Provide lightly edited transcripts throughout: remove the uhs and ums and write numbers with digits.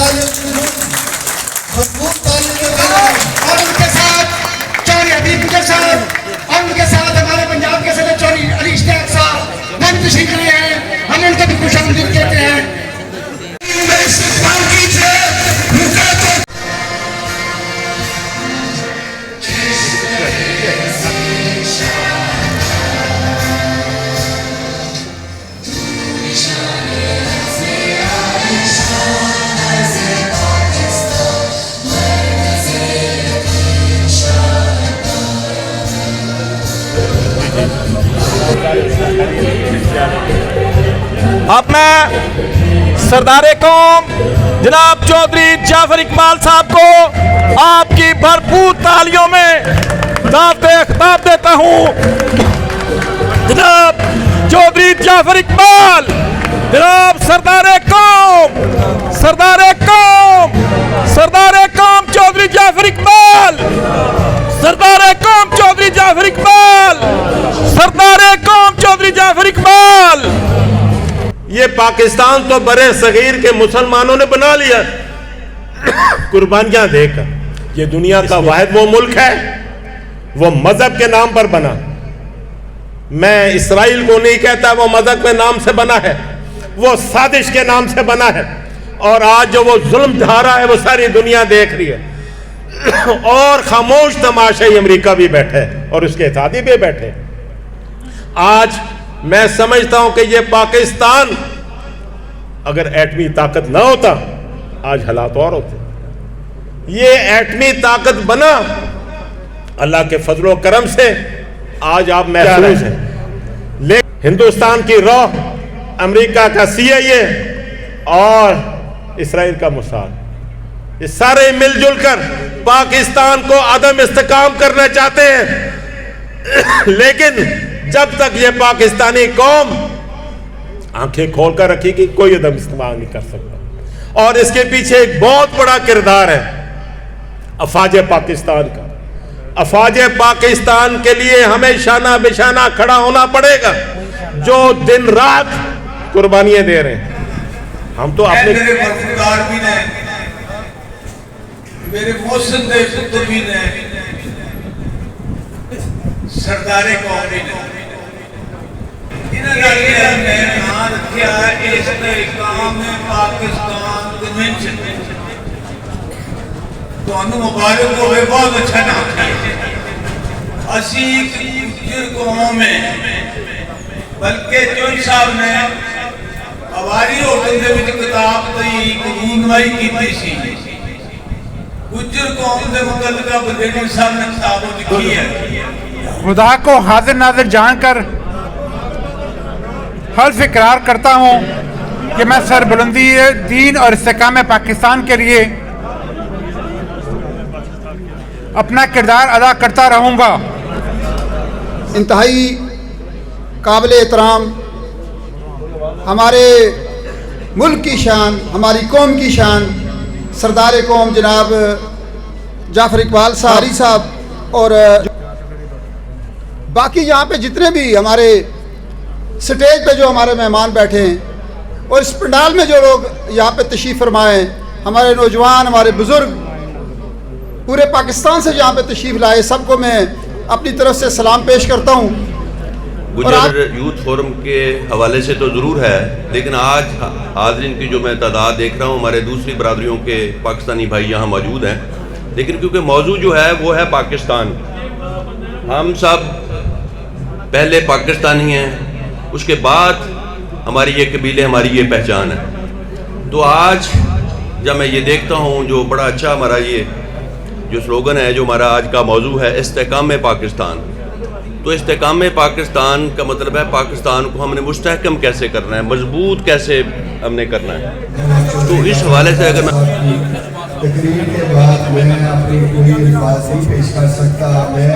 اور ان کے ساتھ چوری حبیب گجر صاحب اور ان کے ساتھ ہمارے پنجاب کے صدر چوری علی اشتیاق صاحب وہ بھی تشریف لائے ہیں. ہم ان کو بھی خوش آمدید کہتے ہیں. اب میں سردار قوم جناب چودھری جعفر اقبال صاحب کو آپ کی بھرپور تالیوں میں دعوت خطاب دیتا ہوں. جناب چودھری جعفر اقبال، جناب سردار قوم چودھری جعفر اقبال، سردار قوم چودھری جعفر اقبال، سردار قوم چودھری جعفر اقبال. یہ پاکستان تو برے صغیر کے مسلمانوں نے بنا لیا قربانیاں دے کر. یہ دنیا کا واحد وہ ملک ہے وہ مذہب کے نام پر بنا. میں اسرائیل کو نہیں کہتا وہ مذہب کے نام سے بنا ہے، وہ سازش کے نام سے بنا ہے. اور آج جو وہ ظلم ڈھا رہا ہے وہ ساری دنیا دیکھ رہی ہے. اور خاموش تماشائی امریکہ بھی بیٹھے اور اس کے اتحادی بھی بیٹھے. آج میں سمجھتا ہوں کہ یہ پاکستان اگر ایٹمی طاقت نہ ہوتا آج حالات اور ہوتے. یہ ایٹمی طاقت بنا اللہ کے فضل و کرم سے. آج آپ محفوظ ہیں. لیکن ہندوستان کی روح، امریکہ کا CIA اور اسرائیل کا موساد، یہ سارے مل جل کر پاکستان کو عدم استحکام کرنا چاہتے ہیں. لیکن جب تک یہ پاکستانی قوم آنکھیں کھول کر رکھے گی کوئی عدم استحکام نہیں کر سکتا. اور اس کے پیچھے ایک بہت بڑا کردار ہے افواج پاکستان کا. افواج پاکستان کے لیے ہمیں شانہ بشانہ کھڑا ہونا پڑے گا، جو دن رات قربانیاں دے رہے ہیں. ہم تو اپنے میرے مددگار بھی نے، میرے محسن دے پتر بھی نے، سردار قوم بھی نے. انہوں نے نام رکھیا استحکام پاکستان کنونشن. تو انہوں مبارک ہوئے، بہت اچھا نام ہے. اسی گجر قوم میں بلکہ چوئی صاحب نے ہماری ہوٹل دے وچ کتاب دی رہنمائی کیتی سی. گجر قوم دے متعلقہ بریگیڈیئر صاحب نے کتابوں لکھی ہے. خدا کو حاضر ناظر جان کر حلف اقرار کرتا ہوں کہ میں سربلندی دین اور استحکام پاکستان کے لیے اپنا کردار ادا کرتا رہوں گا. انتہائی قابل احترام ہمارے ملک کی شان، ہماری قوم کی شان سردار قوم جناب جعفر اقبال صاحب اور باقی یہاں پہ جتنے بھی ہمارے سٹیج پہ جو ہمارے مہمان بیٹھے ہیں اور اس پنڈال میں جو لوگ یہاں پہ تشریف فرمائے ہیں، ہمارے نوجوان، ہمارے بزرگ پورے پاکستان سے جہاں پہ تشریف لائے، سب کو میں اپنی طرف سے سلام پیش کرتا ہوں. گجر یوتھ فورم کے حوالے سے تو ضرور ہے، لیکن آج حاضرین کی جو میں تعداد دیکھ رہا ہوں ہمارے دوسری برادریوں کے پاکستانی بھائی یہاں موجود ہیں. لیکن کیونکہ موضوع جو ہے وہ ہے پاکستان، ہم سب پہلے پاکستانی ہیں، اس کے بعد ہماری یہ قبیلے، ہماری یہ پہچان ہے. تو آج جب میں یہ دیکھتا ہوں جو بڑا اچھا ہمارا یہ جو سلوگن ہے، جو ہمارا آج کا موضوع ہے استحکام پاکستان، تو استحکام پاکستان کا مطلب ہے پاکستان کو ہم نے مستحکم کیسے کرنا ہے، مضبوط کیسے ہم نے کرنا ہے. تو اس حوالے سے اگر میں تقریر کے بعد میں اپنی پوری رفاظی پیش کر سکتا، میں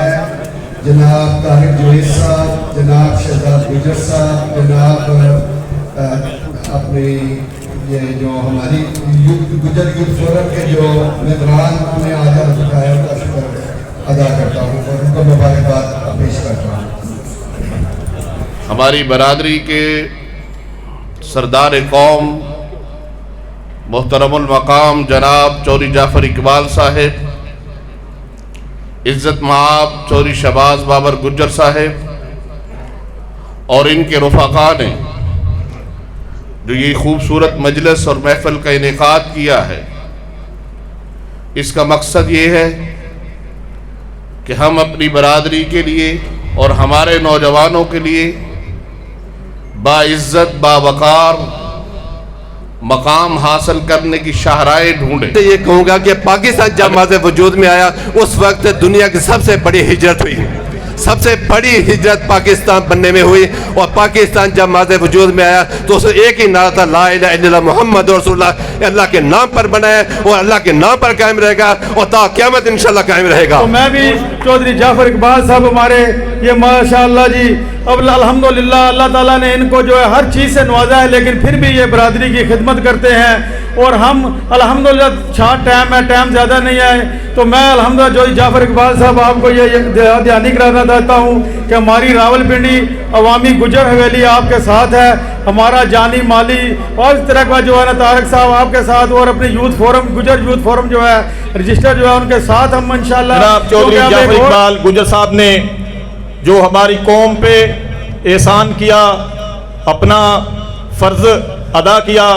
جناب طارق جوید صاحب، جناب شہزاد گجر صاحب، جناب اپنی یہ جو ہماری گجر یوتھ فورم کے جو ممبران ہمیں آج بتایا کا شکر ادا کرتا ہوں اور ان کو مبارکباد پیش کرتا ہوں. ہماری برادری کے سردار قوم मोहतरमुल मकाम जनाब चौधरी जाफर इकबाल साहिब, इज़्ज़त माब चौधरी शहबाज बाबर गुज्जर साहिब और इनके रफ़ाक़ा ने जो ये खूबसूरत मजलिस और महफ़िल का इनेकाद किया है, इसका मकसद ये है कि हम अपनी बरादरी के लिए और हमारे नौजवानों के लिए बाइज़्ज़त बावकार मकाम हासिल करने की शाहराएं ढूंढे। ये कहूँगा कि पाकिस्तान जब माज़े वजूद में आया उस वक्त दुनिया की सबसे बड़ी हिजरत हुई, सबसे बड़ी हिजरत पाकिस्तान बनने में हुई। और पाकिस्तान जब माज़े वजूद में आया तो उसे एक ही नारा था, ला इलाहा इल्लल्लाह मुहम्मद रसूलुल्लाह। अल्लाह के नाम पर बनाया और अल्लाह के नाम पर कायम रहेगा और ता क़यामत इंशाअल्लाह कायम रहेगा। तो मैं भी चौधरी जाफर इकबाल साहब हमारे ये माशाअल्लाह जी, अब अल्हम्दुलिल्लाह अल्लाह ताला ने इनको जो है हर चीज़ से नवाजा है, लेकिन फिर भी ये बरादरी की खिदमत करते हैं। और हम अल्हम्दुलिल्लाह शार्ट टाइम है, टाइम ज़्यादा नहीं है, तो मैं अल्हम्दुलिल्लाह चौधरी जाफर इकबाल साहब आपको ये ध्यानी कराना चाहता हूँ कि हमारी रावलपिंडी अवामी गुजर हवेली आपके साथ है, हमारा जानी माली और इस तरह का जो है ना तारक साहब आपके साथ, और अपनी यूथ फोरम गुजर यूथ फोरम जो है रजिस्टर जो है उनके साथ हम इंशाअल्लाह। जनाब चौधरी जाफर इकबाल गुजर साहब ने जो हमारी कौम पे एहसान किया, अपना फ़र्ज अदा किया,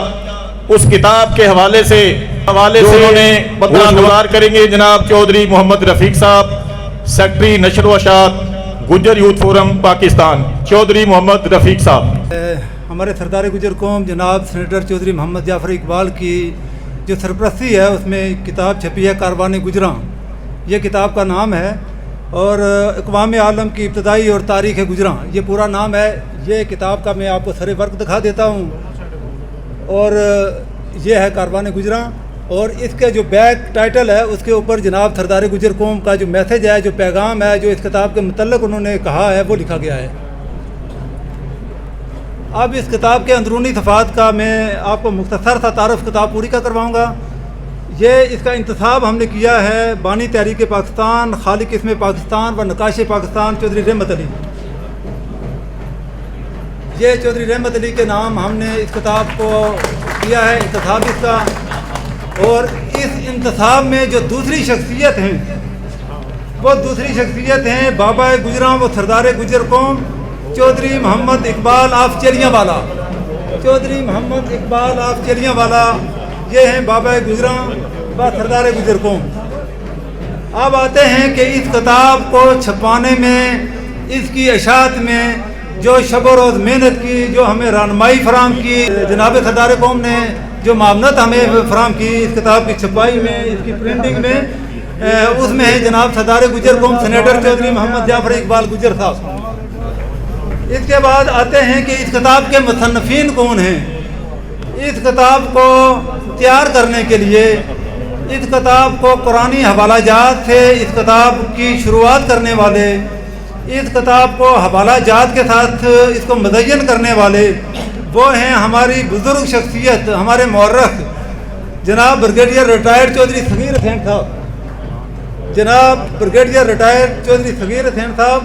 उस किताब के हवाले से उन्होंने गुज़ार करेंगे जनाब चौधरी मोहम्मद रफ़ीक साहब, सेक्रेटरी नशर व अशात गुजर यूथ फोरम पाकिस्तान, चौधरी मोहम्मद रफ़ीक साहब। हमारे सरदार गुजर कौम जनाब सेनेटर चौधरी मोहम्मद जाफर इकबाल की जो सरपरस्ती है उसमें किताब छपी है कारवान गुजरां, ये किताब का नाम है। और अक़वाम आलम की इब्तदाई और तारीख़ गुजरां, ये पूरा नाम है। ये किताब का मैं आपको सरे वर्क दिखा देता हूँ, और ये है कारवान गुजरां। और इसके जो बैक टाइटल है उसके ऊपर जनाब सरदार गुजर कौम का जो मैसेज है, जो पैगाम है, जो इस किताब के मतलब उन्होंने कहा है, वो लिखा गया है। अब इस किताब के अंदरूनी सफ़ात का मैं आपको मुख्तसर सा तारुफ किताब पूरी का करवाऊँगा। ये इसका इंतखाब हमने किया है बानी तहरीक पाकिस्तान, खालिक इसमें पाकिस्तान व नकाश पाकिस्तान चौधरी रहमत अली। ये चौधरी रहमत अली के नाम हमने इस किताब को किया है इंतखाब इसका। और इस इंतखाब में जो दूसरी शख्सियत हैं वो दूसरी शख्सियत हैं बाबा गुजरां व सरदार गुजर कौम चौधरी मोहम्मद इकबाल ऑफ चलियांवाला। चौधरी मोहम्मद इकबाल ऑफ चलियांवाला ये हैं बाबा गुजरां व सरदार गुजर कौम। अब आते हैं कि इस किताब को छपाने में, इसकी अशात में जो शब रोज़ मेहनत की, जो हमें रहनुमाई फराम की, जनाब सरदार कौम ने जो मामनत हमें फराम की इस किताब की छपाई में, इसकी प्रिंटिंग में, उसमें है जनाब सरदार गुजर कौम सेनेटर चौधरी मोहम्मद जाफर इकबाल गुजर साहब। इसके बाद आते हैं कि इस किताब के मुसन्निफीन कौन हैं। इस किताब को तैयार करने के लिए, इस किताब को कुरानी हवालाजात से इस किताब की शुरुआत करने वाले, इस किताब को हवालाजात के साथ इसको मुज़य्यन करने वाले वो हैं हमारी बुज़ुर्ग शख्सियत, हमारे मौर्रख जनाब ब्रिगेडियर रिटायर्ड चौधरी सगीर हुसैन साहब। जनाब ब्रिगेडियर रिटायर्ड चौधरी सगीर हुसैन साहब